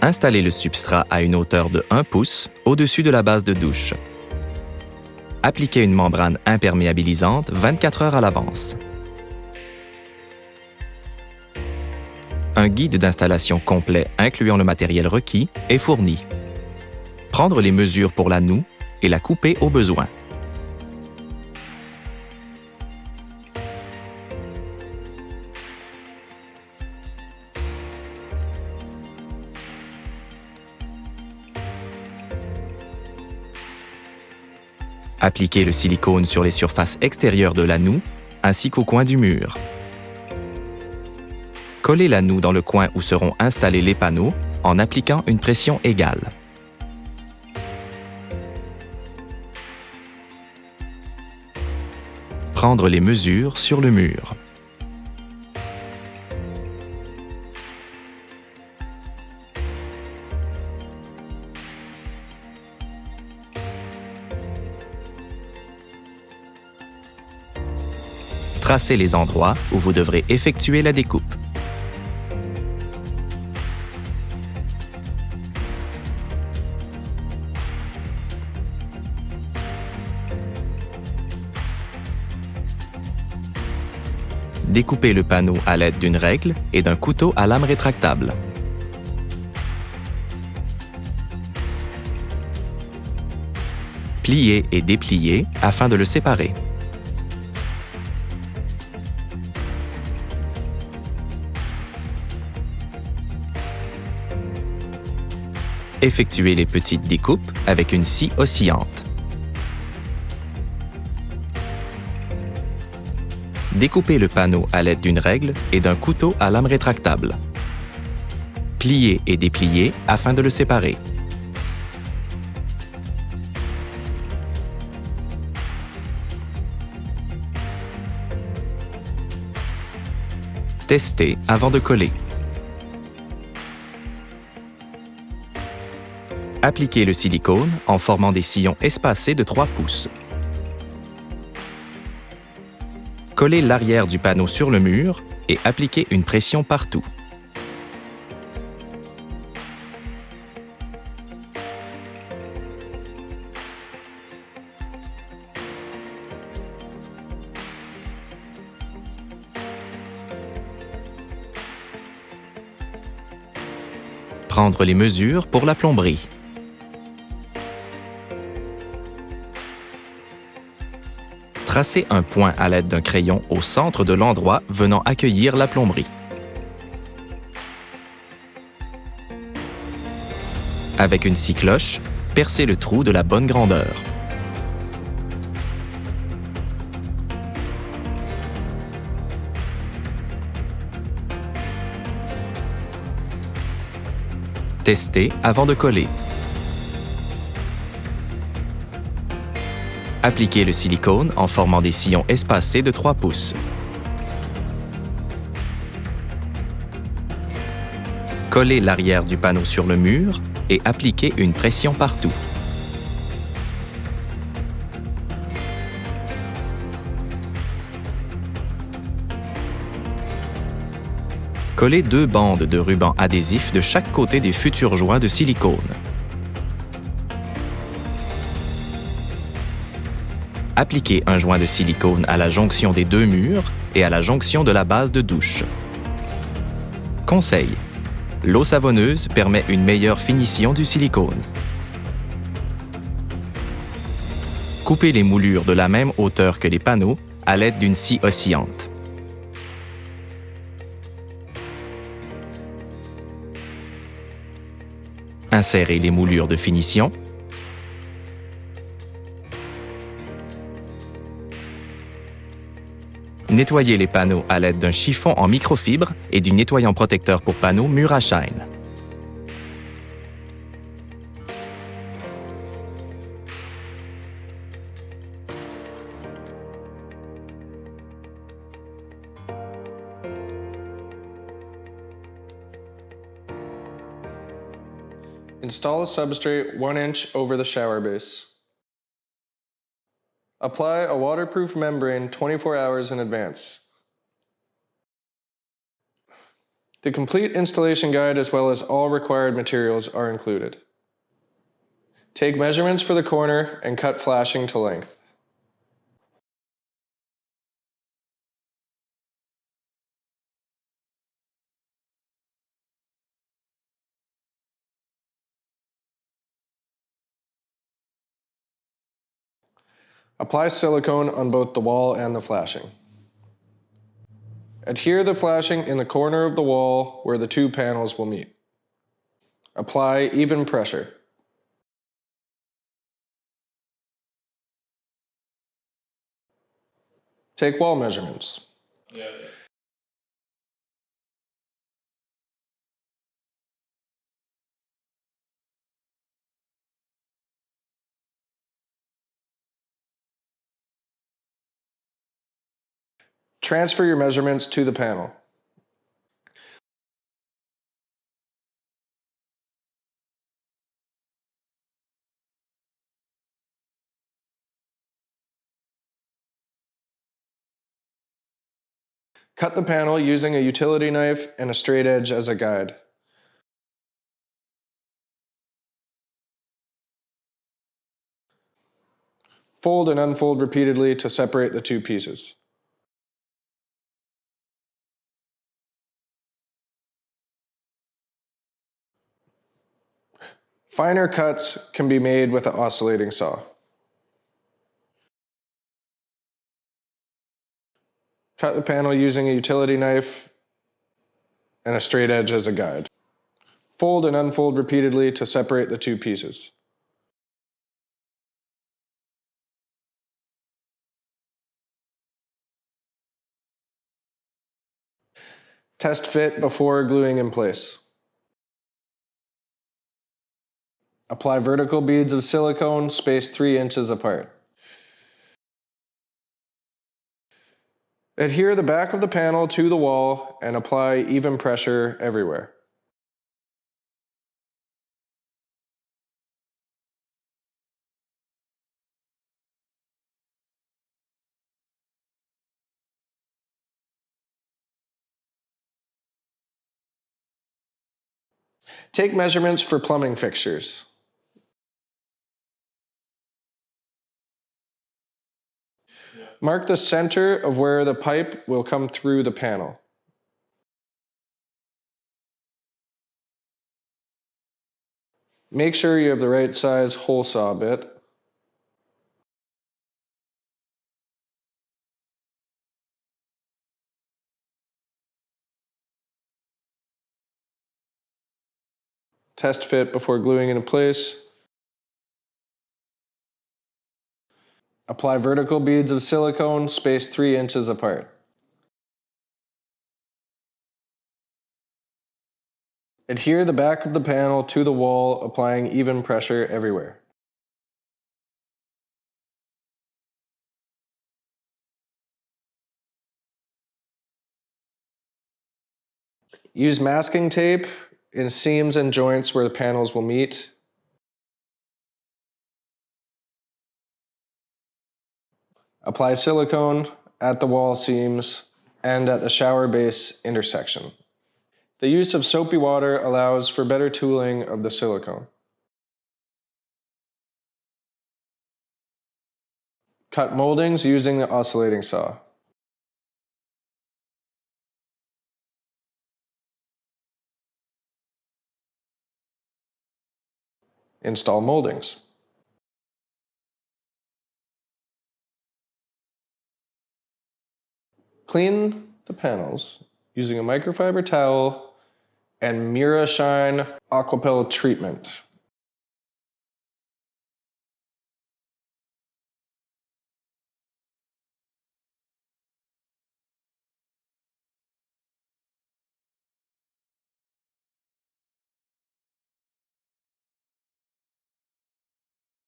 Installez le substrat à une hauteur de 1 pouce au-dessus de la base de douche. Appliquez une membrane imperméabilisante 24 heures à l'avance. Un guide d'installation complet incluant le matériel requis est fourni. Prendre les mesures pour la noue et la couper au besoin. Appliquez le silicone sur les surfaces extérieures de la noue ainsi qu'au coin du mur. Collez la noue dans le coin où seront installés les panneaux en appliquant une pression égale. Prendre les mesures sur le mur. Tracez les endroits où vous devrez effectuer la découpe. Découpez le panneau à l'aide d'une règle et d'un couteau à lame rétractable. Pliez et dépliez afin de le séparer. Effectuez les petites découpes avec une scie oscillante. Découpez le panneau à l'aide d'une règle et d'un couteau à lame rétractable. Pliez et dépliez afin de le séparer. Testez avant de coller. Appliquez le silicone en formant des sillons espacés de 3 pouces. Collez l'arrière du panneau sur le mur et appliquez une pression partout. Prendre les mesures pour la plomberie. Tracez un point à l'aide d'un crayon au centre de l'endroit venant accueillir la plomberie. Avec une scie cloche, percez le trou de la bonne grandeur. Testez avant de coller. Appliquez le silicone en formant des sillons espacés de 3 pouces. Collez l'arrière du panneau sur le mur et appliquez une pression partout. Collez 2 bandes de ruban adhésif de chaque côté des futurs joints de silicone. Appliquez un joint de silicone à la jonction des 2 murs et à la jonction de la base de douche. Conseil: l'eau savonneuse permet une meilleure finition du silicone. Coupez les moulures de la même hauteur que les panneaux à l'aide d'une scie oscillante. Insérez les moulures de finition. Nettoyez les panneaux à l'aide d'un chiffon en microfibre et du nettoyant protecteur pour panneaux Murashine. Install a substrate 1 inch over the shower base. Apply a waterproof membrane 24 hours in advance. The complete installation guide as well as all required materials are included. Take measurements for the corner and cut flashing to length. Apply silicone on both the wall and the flashing. Adhere the flashing in the corner of the wall where the two panels will meet. Apply even pressure. Take wall measurements. Transfer your measurements to the panel. Cut the panel using a utility knife and a straight edge as a guide. Fold and unfold repeatedly to separate the two pieces. Finer cuts can be made with an oscillating saw. Cut the panel using a utility knife and a straight edge as a guide. Fold and unfold repeatedly to separate the two pieces. Test fit before gluing in place. Apply vertical beads of silicone spaced 3 inches apart. Adhere the back of the panel to the wall and apply even pressure everywhere. Take measurements for plumbing fixtures. Mark the center of where the pipe will come through the panel. Make sure you have the right size hole saw bit. Test fit before gluing into place. Apply vertical beads of silicone spaced 3 inches apart. Adhere the back of the panel to the wall, applying even pressure everywhere. Use masking tape in seams and joints where the panels will meet. Apply silicone at the wall seams and at the shower base intersection. The use of soapy water allows for better tooling of the silicone. Cut moldings using the oscillating saw. Install moldings. Clean the panels using a microfiber towel and Mira Shine Aquapel treatment.